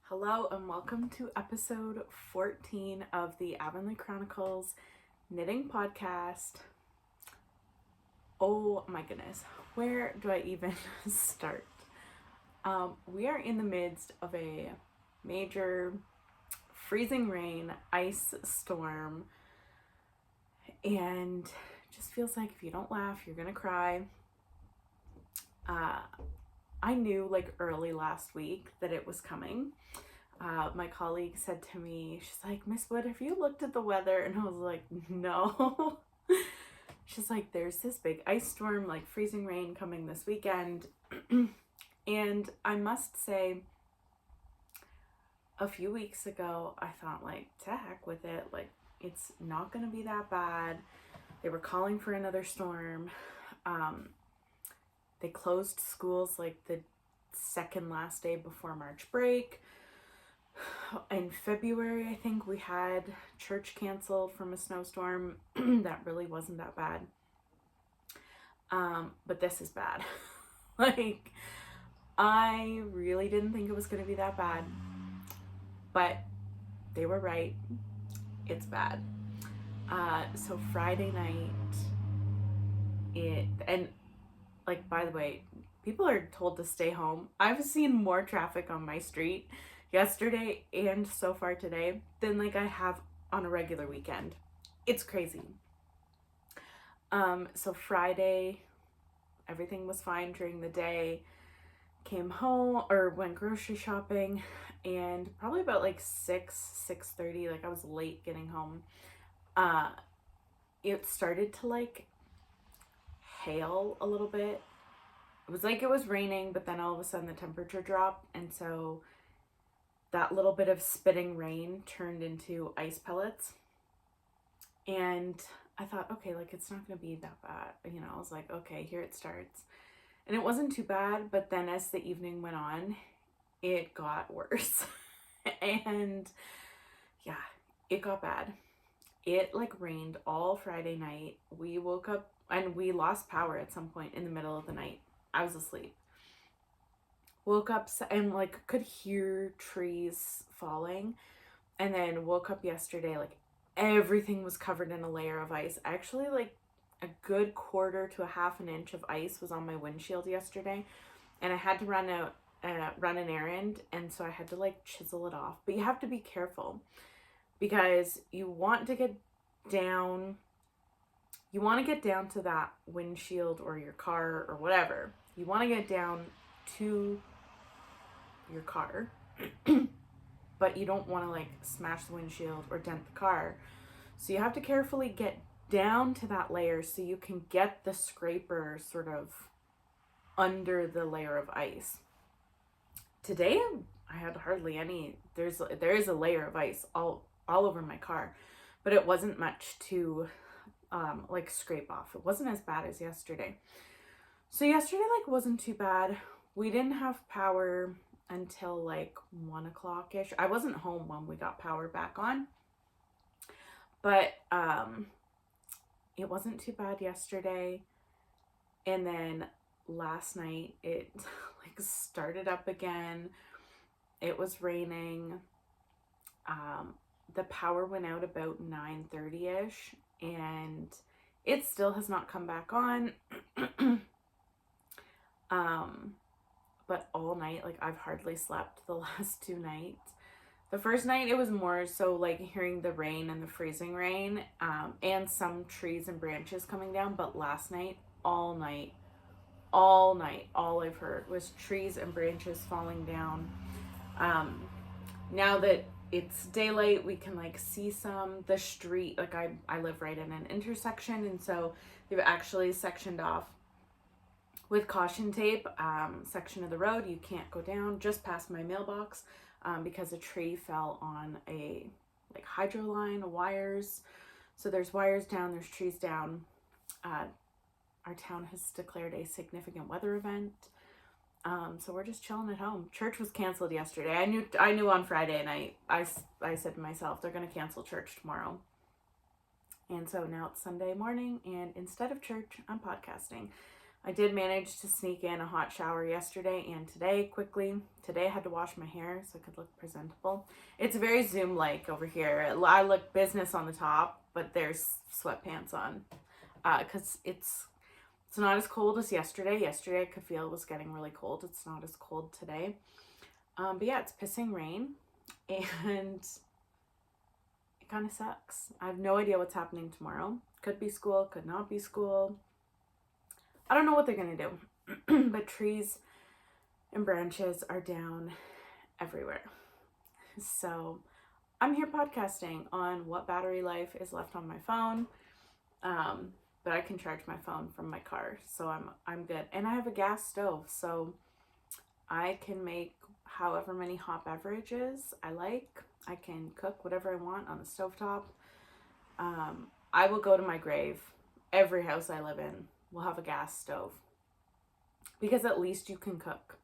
Hello and welcome to episode 14 of the Avonlea Chronicles knitting podcast. Oh my goodness, where do I even start? We are in the midst of a major freezing rain, ice storm, and it just feels like if you don't laugh, you're gonna cry. I knew like early last week that it was coming. My colleague said to me, she's like, Miss Wood, have you looked at the weather? And I was like, no. She's like, there's this big ice storm, like freezing rain coming this weekend. And I must say, a few weeks ago, I thought like, to heck with it. Like, it's not going to be that bad. They were calling for another storm. They closed schools like the second last day before March break. In February, I think we had church canceled from a snowstorm. That really wasn't that bad. But this is bad. Like, I really didn't think it was going to be that bad. But they were right. It's bad. So Friday night, like, by the way, people are told to stay home. I've seen more traffic on my street yesterday and so far today than like I have on a regular weekend. It's crazy. So Friday, everything was fine during the day. Came home or went grocery shopping, and probably about like 6:30, like I was late getting home. It started to like hail a little bit. It was like it was raining, but then all of a sudden the temperature dropped, and so that little bit of spitting rain turned into ice pellets. And I thought, okay, like it's not gonna be that bad. You know, I was like, okay, here it starts. And it wasn't too bad, but then as the evening went on, it got worse. And yeah, it got bad. It like rained all Friday night. We woke up and we lost power at some point in the middle of the night. I was asleep. Woke up and like could hear trees falling, and then woke up yesterday like everything was covered in a layer of ice. Actually, like a good quarter to a half an inch of ice was on my windshield yesterday, and I had to run an errand, and so I had to like chisel it off. But you have to be careful because you want to get down to that windshield or your car or whatever. You want to get down to your car, but you don't want to like smash the windshield or dent the car. So you have to carefully get down to that layer so you can get the scraper sort of under the layer of ice. Today I had hardly any. There is a layer of ice all over my car, but it wasn't much to like scrape off. It wasn't as bad as yesterday. So yesterday like wasn't too bad. We didn't have power until like 1 o'clock ish. I wasn't home when we got power back on, but it wasn't too bad yesterday. And then last night it like started up again. It was raining. The power went out about 9:30 ish, and it still has not come back on. But all night, like I've hardly slept the last 2 nights. The first night it was more so like hearing the rain and the freezing rain, and some trees and branches coming down. But last night, all night, all I've heard was trees and branches falling down. Now that it's daylight, we can like see the street. Like I live right in an intersection, and so they've actually sectioned off with caution tape, section of the road you can't go down just past my mailbox, because a tree fell on a like hydro line, wires. So there's wires down, there's trees down. Our town has declared a significant weather event. So we're just chilling at home. Church was canceled yesterday. I knew on Friday night. I said to myself, they're going to cancel church tomorrow. And so now it's Sunday morning, and instead of church, I'm podcasting. I did manage to sneak in a hot shower yesterday and today quickly. Today I had to wash my hair so I could look presentable. It's very Zoom-like over here. I look business on the top, but there's sweatpants on because it's not as cold as yesterday. Yesterday I could feel it was getting really cold. It's not as cold today. But yeah, it's pissing rain and it kind of sucks. I have no idea what's happening tomorrow. Could be school, could not be school. I don't know what they're going to do, but trees and branches are down everywhere. So I'm here podcasting on what battery life is left on my phone. But I can charge my phone from my car, so I'm good. And I have a gas stove, so I can make however many hot beverages I like. I can cook whatever I want on the stovetop. I will go to my grave. Every house I live in will have a gas stove because at least you can cook.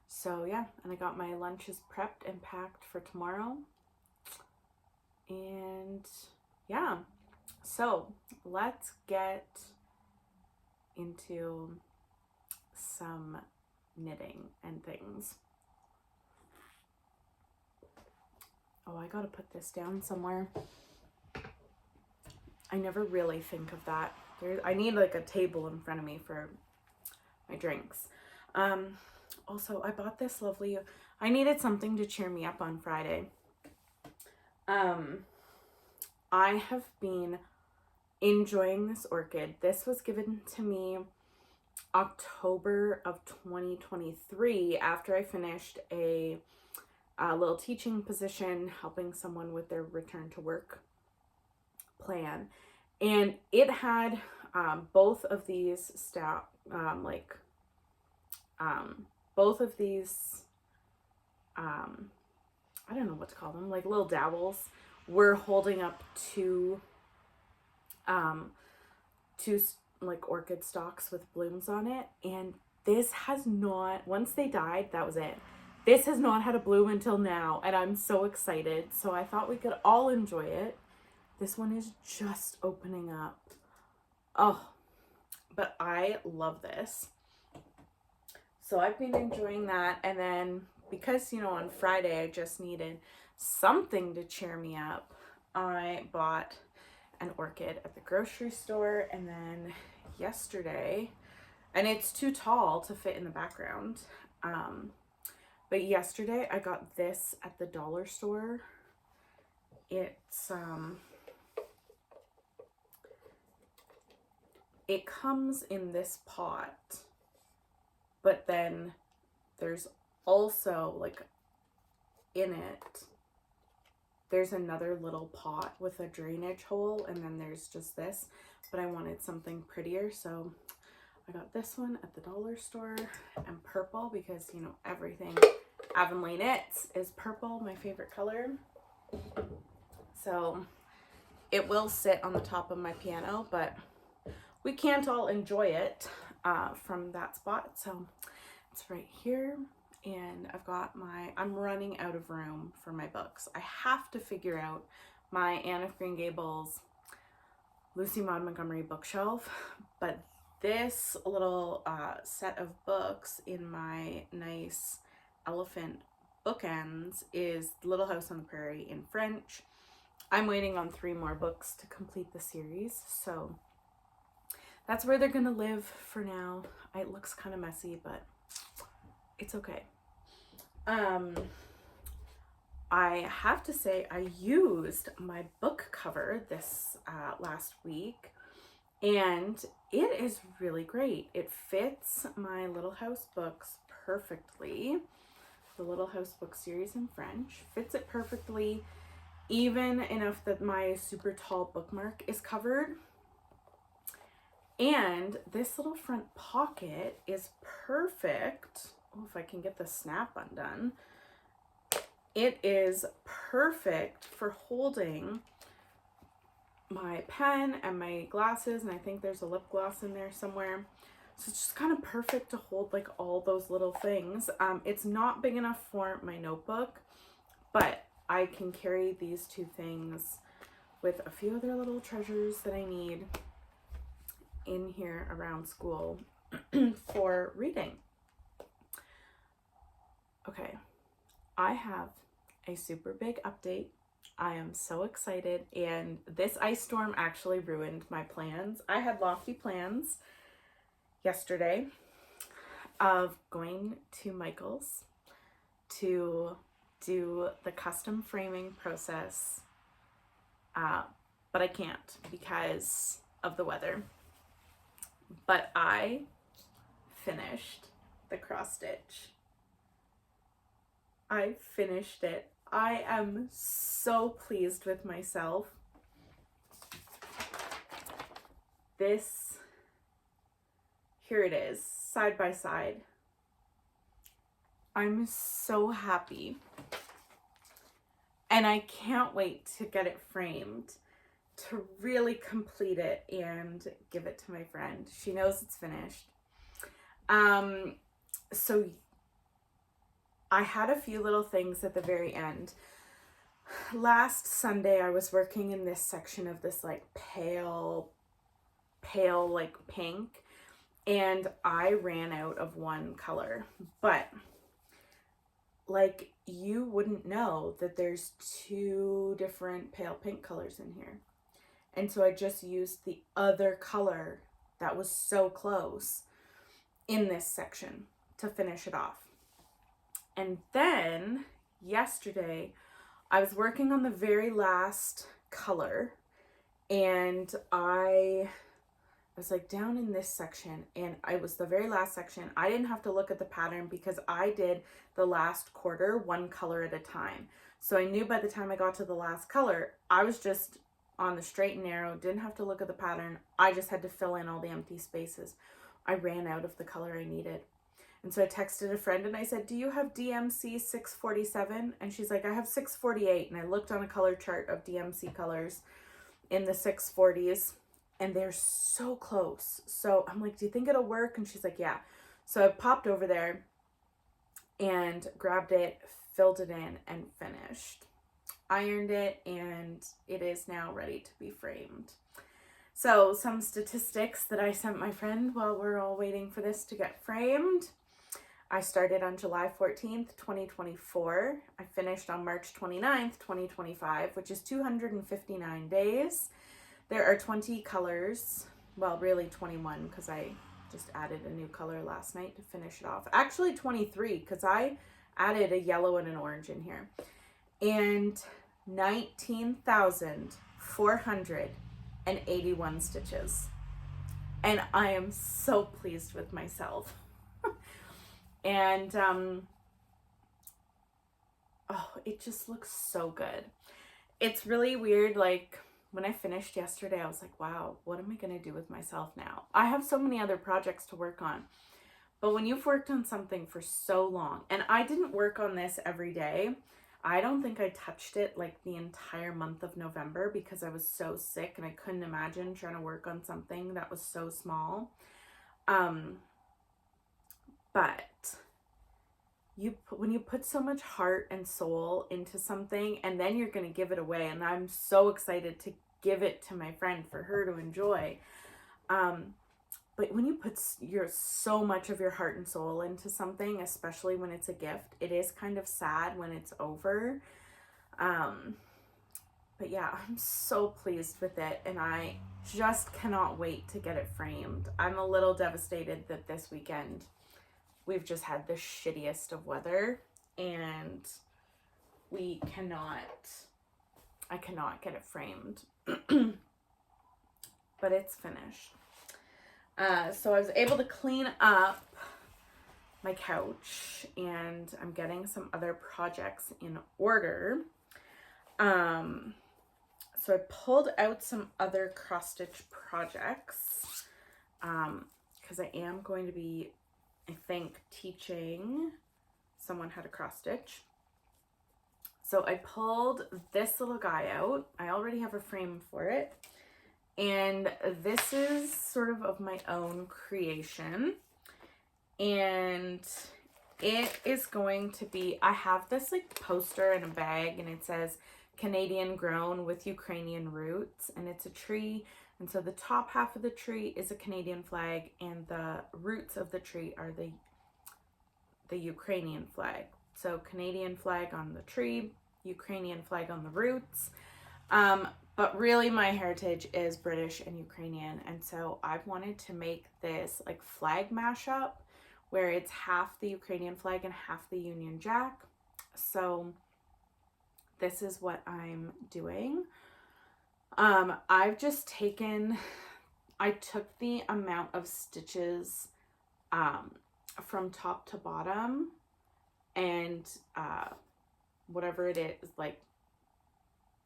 So yeah, and I got my lunches prepped and packed for tomorrow. And yeah, so let's get into some knitting and things. Oh, I gotta put this down somewhere. I never really think of that. I need like a table in front of me for my drinks. Also, I bought this lovely, I needed something to cheer me up on Friday. I have been enjoying this orchid. This was given to me October of 2023 after I finished a little teaching position helping someone with their return to work plan. And it had both of these I don't know what to call them, like little dowels were holding up two like orchid stalks with blooms on it. And this has not, once they died, that was it. This has not had a bloom until now, and I'm so excited. So I thought we could all enjoy it. This one is just opening up. Oh, but I love this. So I've been enjoying that. And then because, on Friday I just needed something to cheer me up, I bought an orchid at the grocery store. And then yesterday, and it's too tall to fit in the background, but yesterday I got this at the dollar store. It's it comes in this pot, but then there's also like in it there's another little pot with a drainage hole, and then there's just this, but I wanted something prettier, so I got this one at the dollar store, and purple because everything Avonlea knits is purple, my favorite color. So it will sit on the top of my piano, but we can't all enjoy it from that spot. So it's right here. And I've got I'm running out of room for my books. I have to figure out my Anne of Green Gables, Lucy Maud Montgomery bookshelf. But this little set of books in my nice elephant bookends is Little House on the Prairie in French. I'm waiting on 3 more books to complete the series, so that's where they're gonna live for now. It looks kind of messy, but it's okay. I have to say I used my book cover this last week, and it is really great. It fits my Little House books perfectly. The Little House book series in French fits it perfectly, even enough that my super tall bookmark is covered. And this little front pocket is perfect. Oh, if I can get the snap undone. It is perfect for holding my pen and my glasses, and I think there's a lip gloss in there somewhere. So it's just kind of perfect to hold like all those little things. It's not big enough for my notebook, but I can carry these 2 things with a few other little treasures that I need in here around school. for reading. Okay, I have a super big update. I am so excited, and this ice storm actually ruined my plans. I had lofty plans yesterday of going to Michael's to do the custom framing process, but I can't because of the weather. But I finished the cross stitch. I finished it. I am so pleased with myself. This, here it is, side by side. I'm so happy. And I can't wait to get it framed, to really complete it and give it to my friend. She knows it's finished. So I had a few little things at the very end. Last Sunday, I was working in this section of this like pale like pink, and I ran out of one color, but like you wouldn't know that there's two different pale pink colors in here. And so I just used the other color that was so close in this section to finish it off. And then yesterday I was working on the very last color, and I was like down in this section, and I was the very last section. I didn't have to look at the pattern because I did the last quarter one color at a time. So I knew by the time I got to the last color, I was just on the straight and narrow, didn't have to look at the pattern. I just had to fill in all the empty spaces. I ran out of the color I needed. And so I texted a friend and I said, do you have DMC 647? And she's like, I have 648. And I looked on a color chart of DMC colors in the 640s, and they're so close. So I'm like, do you think it'll work? And she's like, yeah. So I popped over there and grabbed it, filled it in, and finished. Ironed it, and it is now ready to be framed. So some statistics that I sent my friend while we're all waiting for this to get framed. I started on July 14th, 2024. I finished on March 29th, 2025, which is 259 days. There are 20 colors. Well, really 21 because I just added a new color last night to finish it off. Actually 23 because I added a yellow and an orange in here. And 19,481 stitches. And I am so pleased with myself. And oh, it just looks so good. It's really weird. Like when I finished yesterday, I was like, wow, what am I going to do with myself now? I have so many other projects to work on. But when you've worked on something for so long, and I didn't work on this every day. I don't think I touched it like the entire month of November because I was so sick and I couldn't imagine trying to work on something that was so small. But when you put so much heart and soul into something, and then you're going to give it away, and I'm so excited to give it to my friend for her to enjoy. But when you put so much of your heart and soul into something, especially when it's a gift, it is kind of sad when it's over. But yeah, I'm so pleased with it, and I just cannot wait to get it framed. I'm a little devastated that this weekend we've just had the shittiest of weather, and I cannot get it framed. But it's finished. So I was able to clean up my couch, and I'm getting some other projects in order. So I pulled out some other cross stitch projects, because I am going to be, I think, teaching someone how to cross stitch. So I pulled this little guy out. I already have a frame for it. And this is sort of my own creation. And it is going to be, I have this like poster in a bag, and it says Canadian grown with Ukrainian roots. And it's a tree, And so the top half of the tree is a Canadian flag, and the roots of the tree are the Ukrainian flag. So Canadian flag on the tree, Ukrainian flag on the roots. But really my heritage is British and Ukrainian. And so I've wanted to make this like flag mashup where it's half the Ukrainian flag and half the Union Jack. So this is what I'm doing. I've just I took the amount of stitches from top to bottom, and whatever it is, like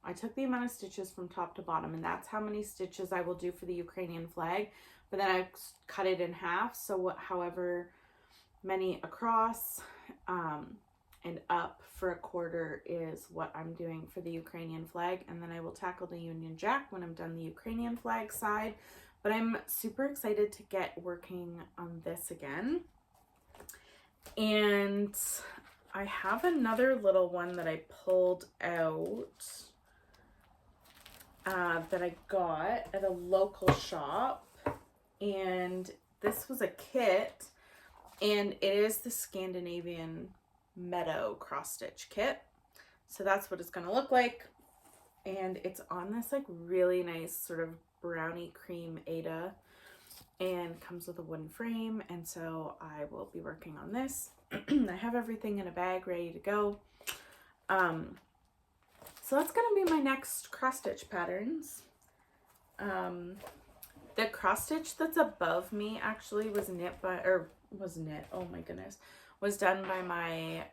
I took the amount of stitches from top to bottom, and that's how many stitches I will do for the Ukrainian flag. But then I cut it in half, so however many across and up for a quarter is what I'm doing for the Ukrainian flag. And then I will tackle the Union Jack when I'm done the Ukrainian flag side. But I'm super excited to get working on this again. And I have another little one that I pulled out that I got at a local shop. And this was a kit, and it is the Scandinavian Meadow cross stitch kit. So that's what it's going to look like. And it's on this like really nice sort of brownie cream Aida, and comes with a wooden frame. And so I will be working on this. I have everything in a bag ready to go. So that's going to be my next cross stitch patterns. The cross stitch that's above me actually was was done by my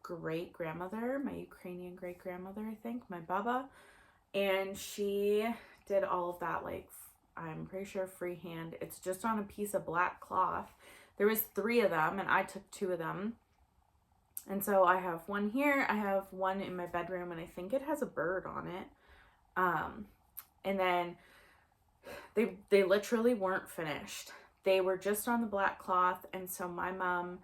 great grandmother, my Ukrainian great grandmother, I think, my baba. And she did all of that, like, I'm pretty sure freehand. It's just on a piece of black cloth. There was 3 of them, and I took 2 of them. And so I have one here, I have one in my bedroom, and I think it has a bird on it. And then they literally weren't finished. They were just on the black cloth, and so my mom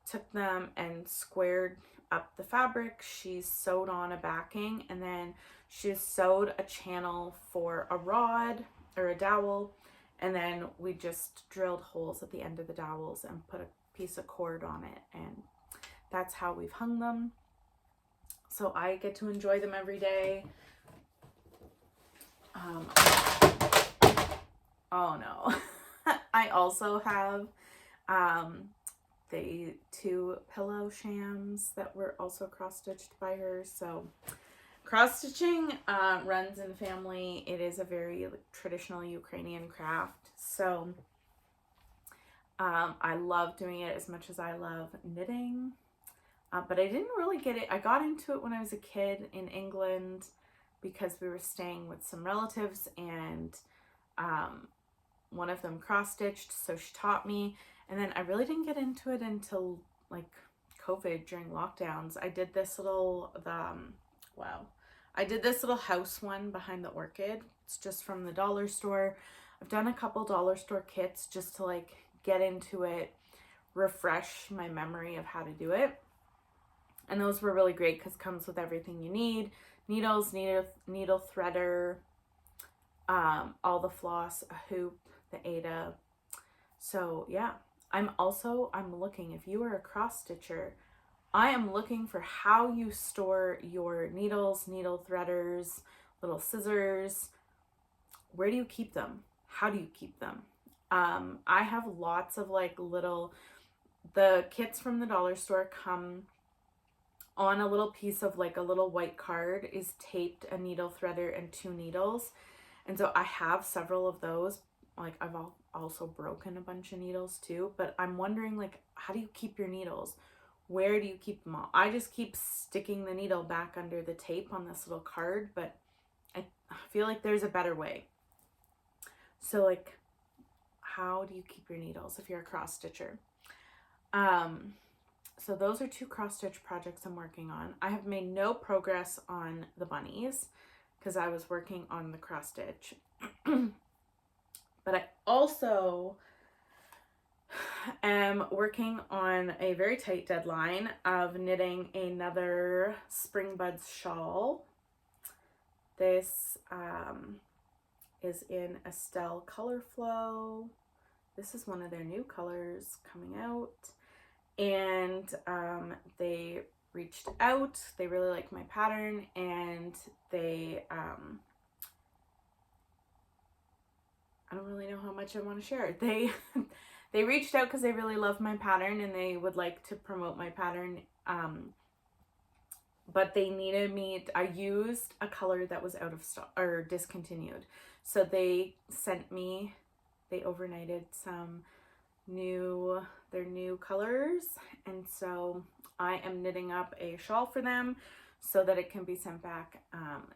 took them and squared up the fabric. She sewed on a backing, and then she sewed a channel for a rod or a dowel, and then we just drilled holes at the end of the dowels and put a piece of cord on it, and that's how we've hung them. So I get to enjoy them every day. Oh no. I also have the 2 pillow shams that were also cross-stitched by her. So cross-stitching runs in the family. It is a very traditional Ukrainian craft. So I love doing it as much as I love knitting. But I didn't really get it. I got into it when I was a kid in England because we were staying with some relatives, and one of them cross-stitched, so she taught me. And then I really didn't get into it until like COVID during lockdowns. I did this little I did this little house one behind the orchid. It's just from the dollar store. I've done a couple dollar store kits just to like get into it, refresh my memory of how to do it. And those were really great because it comes with everything you need: needles, needle threader, all the floss, a hoop, the Aida. So yeah, I'm looking, if you are a cross stitcher, I am looking for how you store your needles, needle threaders, little scissors. Where do you keep them? How do you keep them? I have lots of like the kits from the dollar store come on a little piece of like a little white card is taped a needle threader and 2 needles. And so I have several of those. Like I've also broken a bunch of needles too, but I'm wondering like, how do you keep your needles? Where do you keep them all? I just keep sticking the needle back under the tape on this little card, but I feel like there's a better way. So like, how do you keep your needles if you're a cross stitcher? So those are 2 cross stitch projects I'm working on. I have made no progress on the bunnies because I was working on the cross stitch. But I also am working on a very tight deadline of knitting another Spring Buds shawl This is in Estelle Color Flow. This is one of their new colors coming out. And they reached out. They really liked my pattern, and they I don't really know how much I want to share. They reached out because they really love my pattern and they would like to promote my pattern. But they needed me. I used a color that was out of stock or discontinued. So they sent me, they overnighted their new colors. And so I am knitting up a shawl for them so that it can be sent back,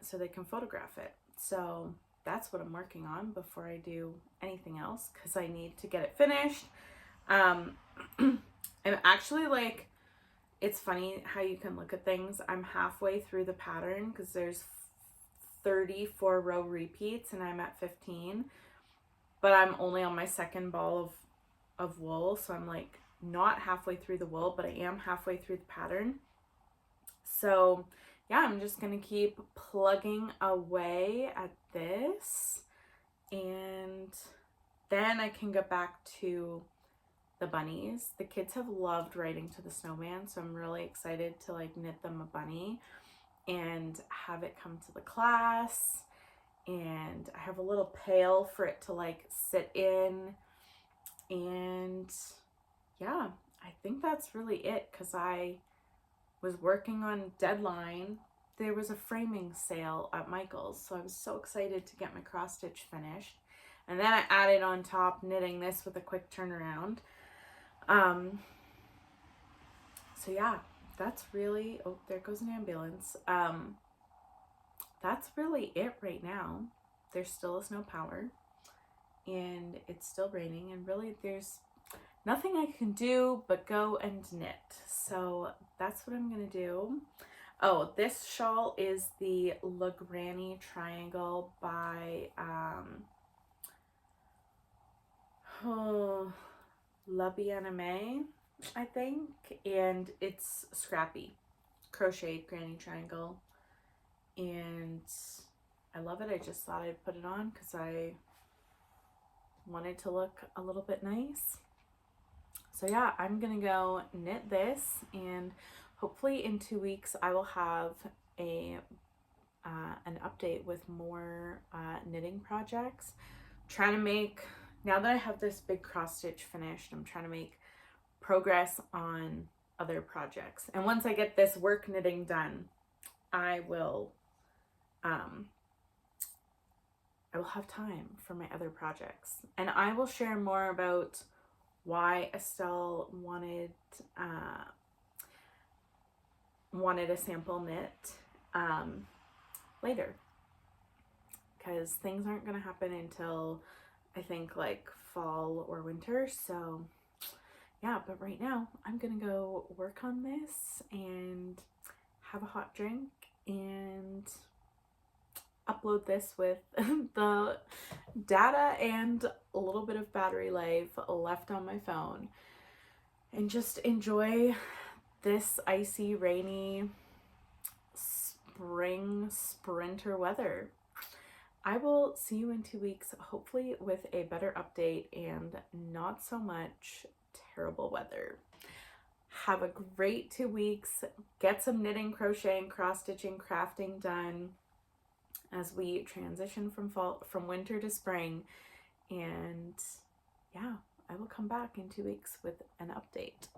so they can photograph it. So that's what I'm working on before I do anything else, because I need to get it finished. I'm actually like, it's funny how you can look at things. I'm halfway through the pattern because there's 34 row repeats and I'm at 15, but I'm only on my second ball of wool. So I'm like not halfway through the wool, but I am halfway through the pattern. So yeah, I'm just going to keep plugging away at this, and then I can get back to the bunnies. The kids have loved writing to the snowman, so I'm really excited to like knit them a bunny and have it come to the class. And I have a little pail for it to like sit in. And yeah, I think that's really it, because I was working on deadline. There was a framing sale at Michael's, so I was so excited to get my cross stitch finished. And then I added on top knitting this with a quick turnaround. So yeah, that's really, oh, there goes an ambulance. That's really it right now. There's still is no power and it's still raining, and really there's nothing I can do but go and knit. So that's what I'm gonna do. Oh, this shawl is the La Granny Triangle by La Bien-Aimée, I think, and it's scrappy crocheted granny triangle, and I love it. I just thought I'd put it on because I wanted to look a little bit nice. So yeah, I'm gonna go knit this, and hopefully in 2 weeks I will have an update with more knitting projects. Trying to make, now that I have this big cross stitch finished, I'm trying to make progress on other projects. And once I get this work knitting done, I will have time for my other projects, and I will share more about why Estelle wanted a sample knit later, because things aren't going to happen until I think like fall or winter. So yeah, but right now I'm gonna go work on this and have a hot drink and upload this with the data and a little bit of battery life left on my phone, and just enjoy this icy, rainy spring sprinter weather. I will see you in 2 weeks, hopefully with a better update and not so much terrible weather. Have a great 2 weeks. Get some knitting, crocheting, cross stitching, crafting done as we transition from winter to spring. And yeah, I will come back in 2 weeks with an update.